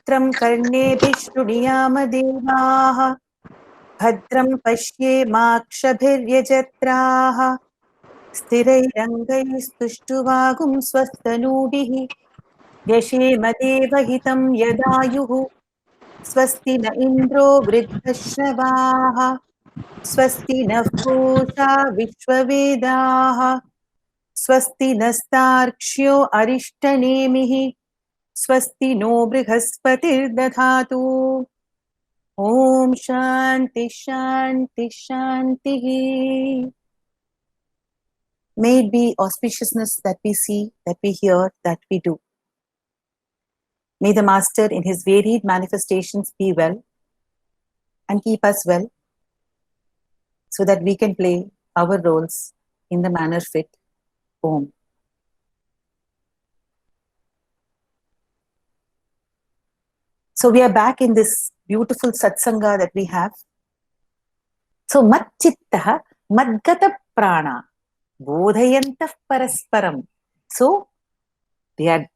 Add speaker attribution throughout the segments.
Speaker 1: भद्रं कर्णेभिः शृणुयाम देवाः भद्रं पश्येमाक्षभिर्यजत्राः स्थिरैरङ्गैस्तुष्टुवागुं स्वस्तनूभिः यशेम देवहितं यदायुः स्वस्ति न इन्द्रो वृद्धश्रवाः स्वस्ति नः पूषा विश्ववेदाः स्वस्ति नस्तार्क्ष्यो अरिष्टनेमिः स्वस्ति नो बृहस्पतिर्दधातु ॐ शान्ति शान्ति शान्तिः. May it be auspiciousness that we see, that we hear, that we do. May the Master in his varied manifestations be well and keep us well so that we can play our roles in the manner fit. Om. So we are back in this beautiful satsanga that we have. So mat chittah madgata prana bodhayantah parasparam. So they are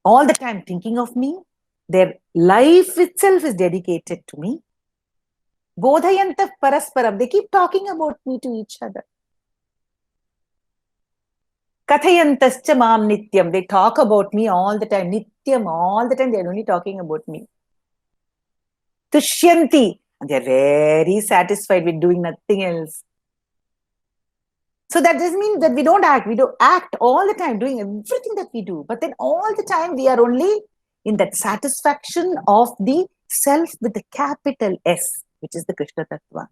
Speaker 1: all the time thinking of me. Their life itself is dedicated to me. Bodhayantah parasparam. They keep talking about me to each other. Kathayantascha mam nityam. They talk about me all the time. Nityam, all the time they are only talking about me. Tushyanti. And they are very satisfied with doing nothing else. So that doesn't mean that we don't act. We do act all the time, doing everything that we do. But then all the time we are only in that satisfaction of the self with the capital S, which is the Krishna Tattva.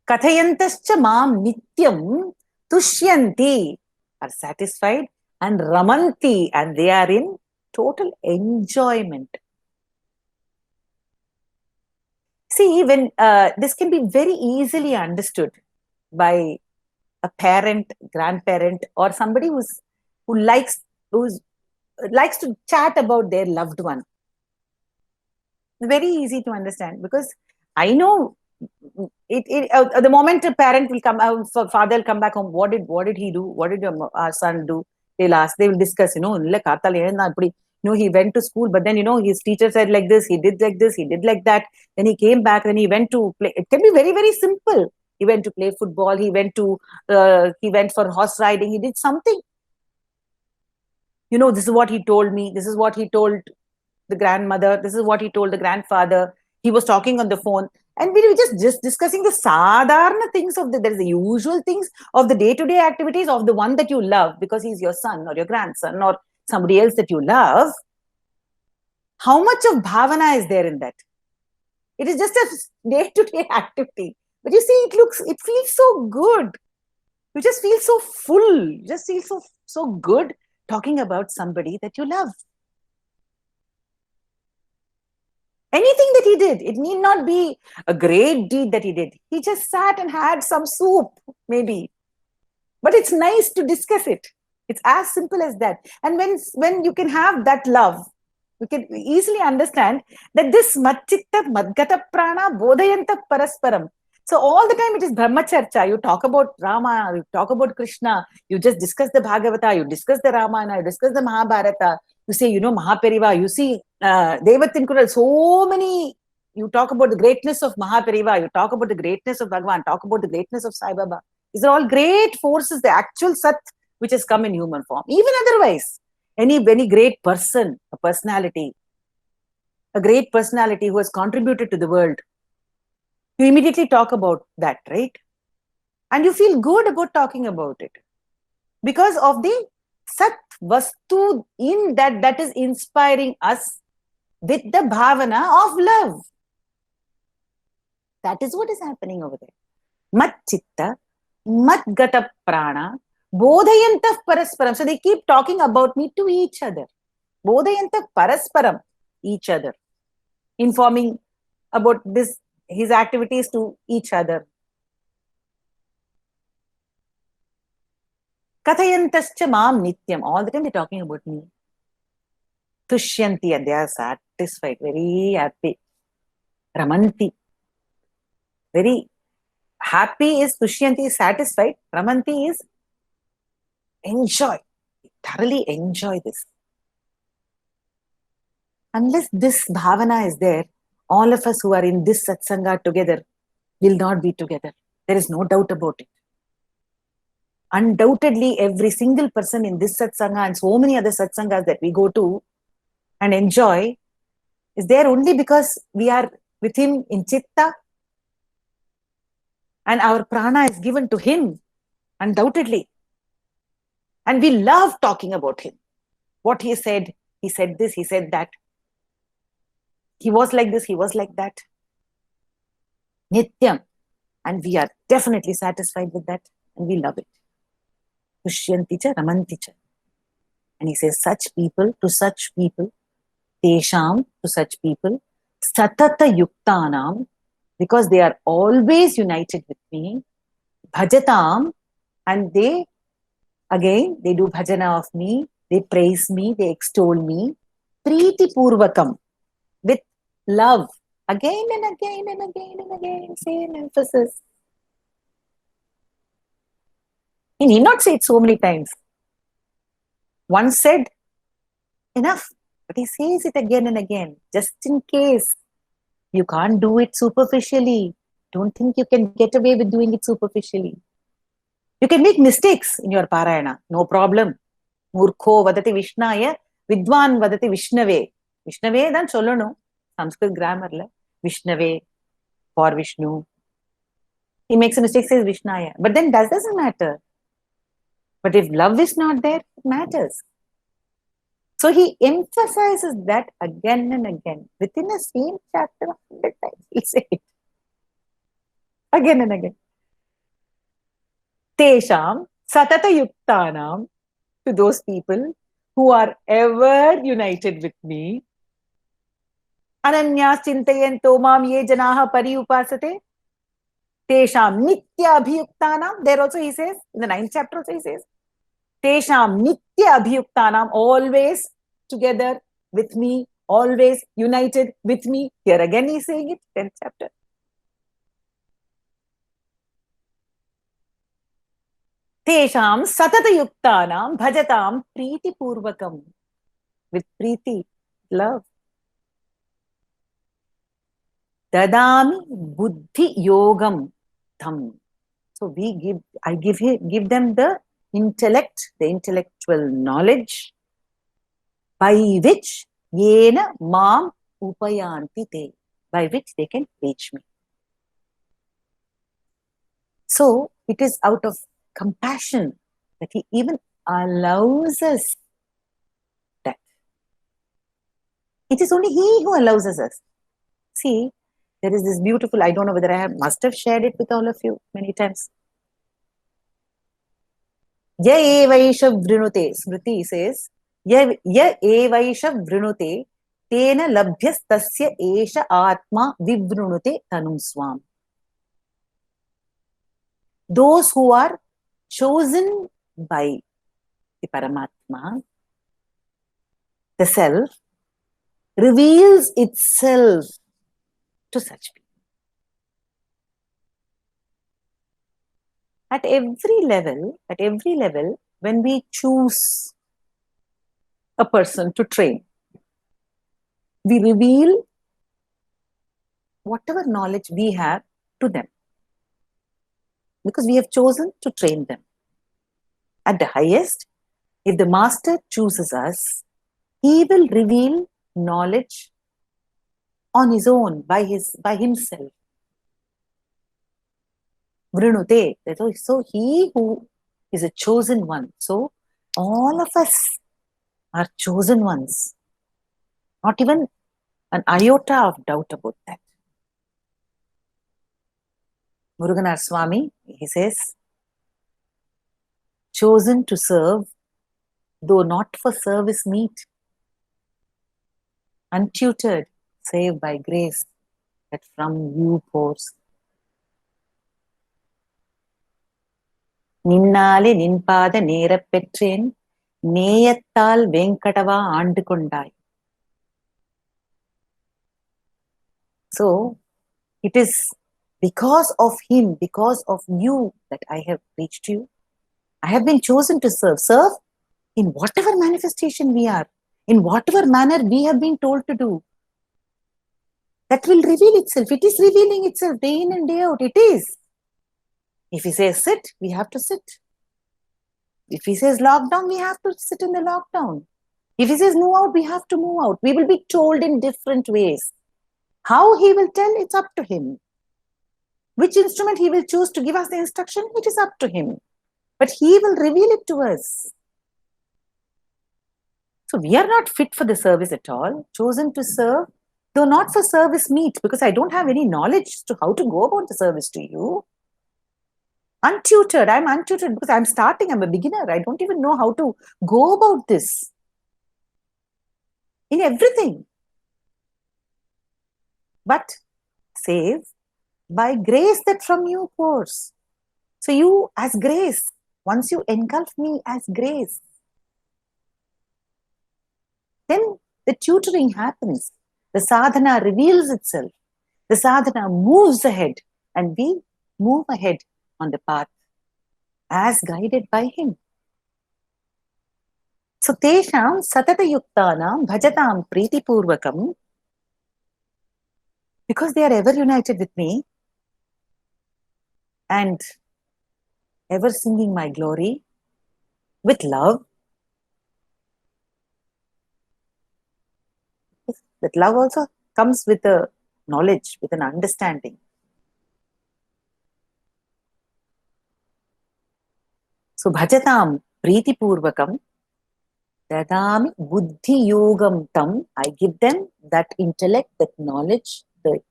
Speaker 1: Kathayantascha mam nityam tushyanti, are satisfied, and ramanti, and they are in total enjoyment. See, when this can be very easily understood by a parent, grandparent, or somebody who likes to chat about their loved one. Very easy to understand, because I know the moment a parent will come, father will come back home. What did he do? What did our son do? They'll ask. They will discuss. He went to school, but then his teacher said like this. He did like this. He did like that. Then he came back. Then he went to play. It can be very, very simple. He went to play football. He went for horse riding. He did something. This is what he told me. This is what he told the grandmother. This is what he told the grandfather. He was talking on the phone. And we were just discussing the sadharana things there's the usual things of the day-to-day activities of the one that you love, because he's your son or your grandson or somebody else that you love. How much of bhavana is there in that? It is just a day-to-day activity. But you see, it feels so good. You just feel so full. You just feel so good talking about somebody that you love. Anything that he did, it need not be a great deed that he did. He just sat and had some soup, maybe. But it's nice to discuss it. It's as simple as that. And when you can have that love, you can easily understand that this matchitta madgata prana bodhayanta parasparam. So all the time it is brahmacharcha. You talk about Rama, you talk about Krishna, you just discuss the Bhagavata, you discuss the Ramayana, you discuss the Mahabharata, you say, Mahapariva, you see Devatin Kural, so many, you talk about the greatness of Mahapariva, you talk about the greatness of Bhagavan, talk about the greatness of Sai Baba. These are all great forces, the actual Sat which has come in human form. Even otherwise, any great person, a great personality who has contributed to the world, you immediately talk about that, right? And you feel good about talking about it because of the Sat Vastu in that is inspiring us with the bhavana of love. That is what is happening over there. Mat chitta, mat gata prana, bodhayantah parasparam. So they keep talking about me to each other. Bodhayantah parasparam, each other. Informing about his activities to each other. Kathayantascha mam nityam. All the time they're talking about me. Tushyanti, and they are satisfied, very happy. Ramanti. Very happy is Tushyanti, is satisfied. Ramanti is enjoy. thoroughly enjoy this. Unless this bhavana is there, all of us who are in this satsanga together will not be together. There is no doubt about it. Undoubtedly, every single person in this satsanga and so many other satsangas that we go to and enjoy is there only because we are with him in chitta and our prana is given to him, undoubtedly. And we love talking about him. What he said this, he said that. He was like this, he was like that. Nityam. And we are definitely satisfied with that and we love it. Pushyanti cha ramanti cha. And he says, such people, tesham, to such people, satata yuktanam, because they are always united with me, bhajatam, and they do bhajana of me, they praise me, they extol me, priti purvakam, with love, again and again and again and again, same emphasis. He need not say it so many times. Once said, enough. But he says it again and again, just in case. You can't do it superficially. Don't think you can get away with doing it superficially. You can make mistakes in your parayana, no problem. Murkho vadati vishnaya, vidwan vadati vishnave. Vishnave dan sollano, Sanskrit grammar la. Vishnave, for Vishnu. He makes a mistake, says Vishnaya. But then that doesn't matter. But if love is not there, it matters. So he emphasizes that again and again. Within the same chapter, 100 times, he says it. Again and again. Tesham satata yuktanam, to those people who are ever united with me. Ananyas chintayanto mam ye janaha pariupasate. Tesham nitya abhiyuktanam. There also he says, in the 9th chapter also he says, Tesham nitya abhiyuktanam, always together with me, always united with me. Here again he is saying it, 10th chapter. Tesham satata yuktanam bhajatam priti purvakam. With priti, love. Dadami buddhi yogam tam. So I give them the intellect, the intellectual knowledge, by which yena mam upayanti te, by which they can reach me. So it is out of compassion that he even allows us that. It is only he who allows us. See, there is this beautiful, I don't know whether I must have shared it with all of you many times. Ya evaisha vrinute, Smriti says, Ya evaisha vrinute, tena labhyas tasya esha atma vivrunute tanum swam. Those who are chosen by the Paramatma, the self, reveals itself to such people. At every level, when we choose a person to train, we reveal whatever knowledge we have to them, because we have chosen to train them. At the highest, if the master chooses us, he will reveal knowledge on his own, by himself. Vrinute. So he who is a chosen one. So all of us are chosen ones. Not even an iota of doubt about that. Muruganar Swami, he says, chosen to serve, though not for service meet, untutored, save by grace that from you pours. Ninnale ninpada nera petreen, நேயத்தால் வெங்கடவா ஆண்டு கொண்டாய். So, it is because of him, because of you that I have reached you. I have been chosen to serve. Serve in whatever manifestation we are, in whatever manner we have been told to do. That will reveal itself. It is revealing itself day in and day out. It is. If he says sit, we have to sit. If he says lockdown, we have to sit in the lockdown. If he says move out, we have to move out. We will be told in different ways. How he will tell, it's up to him. Which instrument he will choose to give us the instruction, it is up to him. But he will reveal it to us. So we are not fit for the service at all, chosen to serve, though not for service meet, because I don't have any knowledge to how to go about the service to you. Untutored, I'm untutored because I'm starting, I'm a beginner. I don't even know how to go about this. In everything. But save by grace that from you pours. So you as grace, once you engulf me as grace, then the tutoring happens. The sadhana reveals itself. The sadhana moves ahead and we move ahead on the path as guided by him. So tesham satatayuktanam bhajatam pritipurvakam, because they are ever united with me and ever singing my glory with love. That love also comes with a knowledge, with an understanding. So bhajatam pritipurvakam dadami buddhi yogam tam. I give them that intellect, that knowledge, the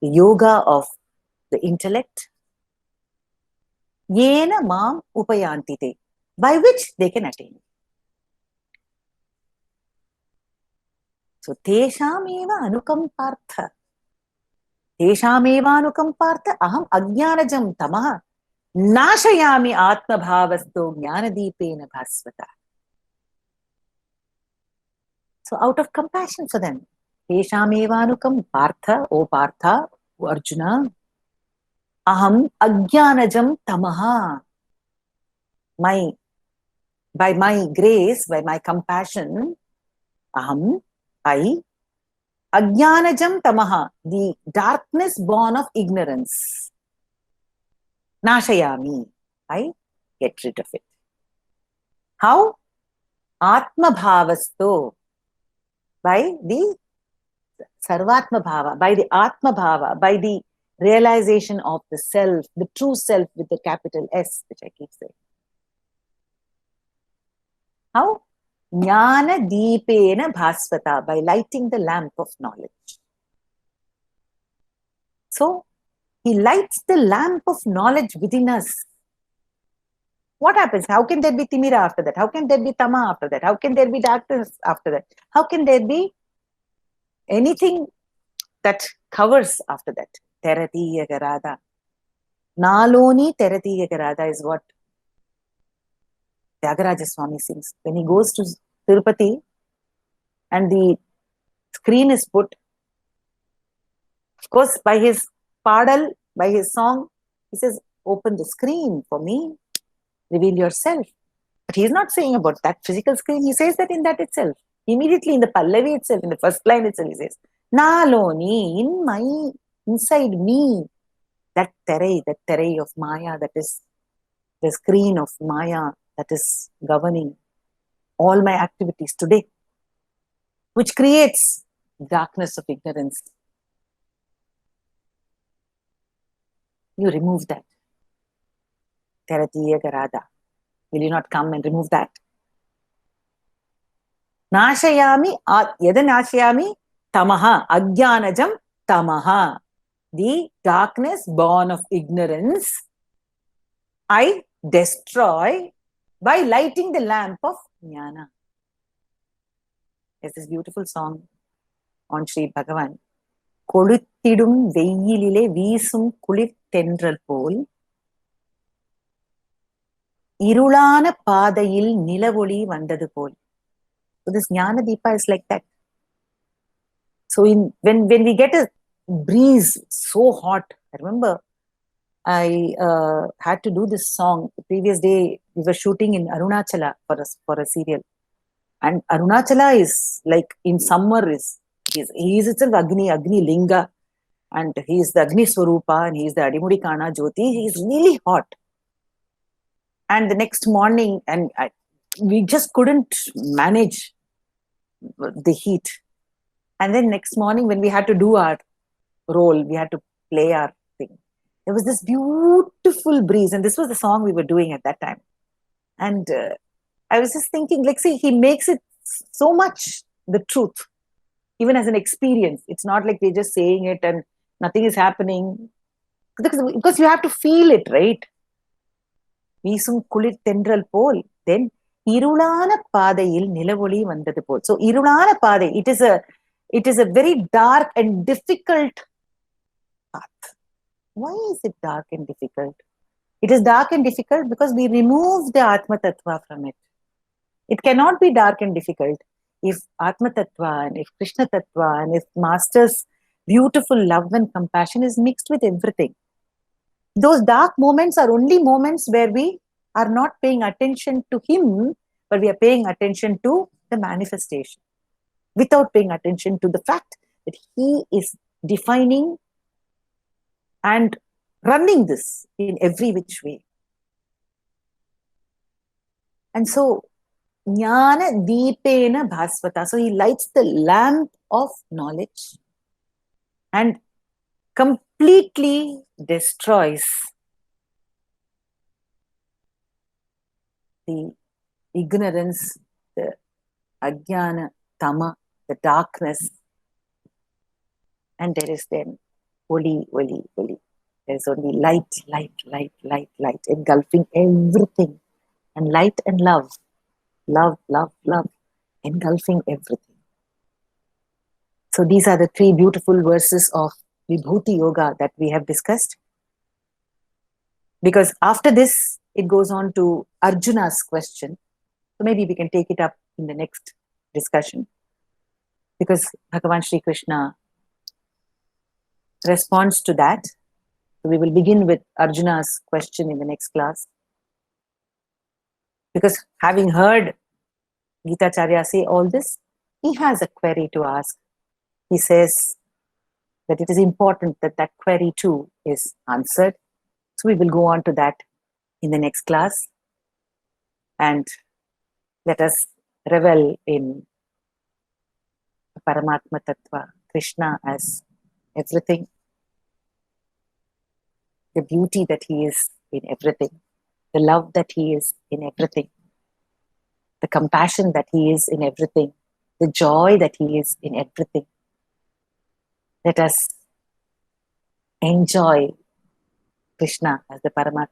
Speaker 1: yoga of the intellect. Yena mam upayantite, by which they can attain. So teshameva anukampartha. Teshameva anukampartha aham ajnanajam tamaha nashayami atmabhavasto jnanadipena bhasvata. So out of compassion for them, teshameva anukampartha, O Partha, O Arjuna, aham ajnanajam tamaha. By my grace, by my compassion, aham, I, ajnanajam tamaha, the darkness born of ignorance, nashayami, I get rid of it. How? Atma bhavasto, by the sarvatma bhava, by the atma bhava, by the realization of the self, the true self with the capital S, which I keep saying. How? Jnana deepena bhasvata, by lighting the lamp of knowledge. So, he lights the lamp of knowledge within us. What happens? How can there be timira after that? How can there be tama after that? How can there be darkness after that? How can there be anything that covers after that? Terati yagarada. Naloni terati yagarada is what Tyagaraja Swami sings. When he goes to Tirupati and the screen is put, of course, by his padal, by his song, he says, open the screen for me, reveal yourself. But he's not saying about that physical screen. He says that in that itself. Immediately in the Pallavi itself, in the first line itself, he says, Naloni, inside me, that terai of Maya, that is the screen of Maya that is governing all my activities today, which creates darkness of ignorance. You remove that. Teratiya Garada. Will you not come and remove that? Nashayami, yada nashayami, tamaha, ajnanajam tamaha. The darkness born of ignorance, I destroy by lighting the lamp of jnana. There's this beautiful song on Sri Bhagavan. Koluthidum veyyilile veesum kulir tendral pol irulana paadayil nilavoli vandadu pol. So this Jnana Deepa is like that. So when we get a breeze so hot, I remember I had to do this song. The previous day, we were shooting in Arunachala for a serial. And Arunachala is like in summer he is itself Agni Linga, and he is the Agni Swarupa, and he is the Adimudi Kana Jyoti. He is really hot. And the next morning, we just couldn't manage the heat. And then next morning, when we had to do our role, we had to play our thing. There was this beautiful breeze, and this was the song we were doing at that time. And I was just thinking, like, see, he makes it so much the truth, even as an experience. It's not like they're just saying it and nothing is happening. Because you have to feel it, right? வீசும் குளிர் தென்றல் போல் தென் இருளான பாதையில் நிலவொளி வந்தது போல். So இருளான பாதை, it is a very dark and difficult path. Why is it dark and difficult? It is dark and difficult because we remove the Atma Tattva from it. It cannot be dark and difficult if Atma Tattva and if Krishna Tattva and if Master's beautiful love and compassion is mixed with everything. Those dark moments are only moments where we are not paying attention to him, but we are paying attention to the manifestation without paying attention to the fact that he is defining and running this in every which way. And so, Jnana Deepena Bhasvata. So he lights the lamp of knowledge and completely destroys the ignorance, the ajnana, tama, the darkness. And there is then Oli. There is only light, engulfing everything. And light and love, engulfing everything. So these are the three beautiful verses of Vibhuti Yoga that we have discussed. Because after this, it goes on to Arjuna's question. So maybe we can take it up in the next discussion. Because Bhagavan Sri Krishna responds to that. So we will begin with Arjuna's question in the next class. Because having heard Gita Acharya say all this, he has a query to ask. He says that it is important that that query too is answered. So we will go on to that in the next class. And let us revel in Paramatma Tattva, Krishna as everything, the beauty that he is in everything, the love that he is in everything, the compassion that he is in everything, the joy that he is in everything. Let us enjoy Krishna as the Paramatma.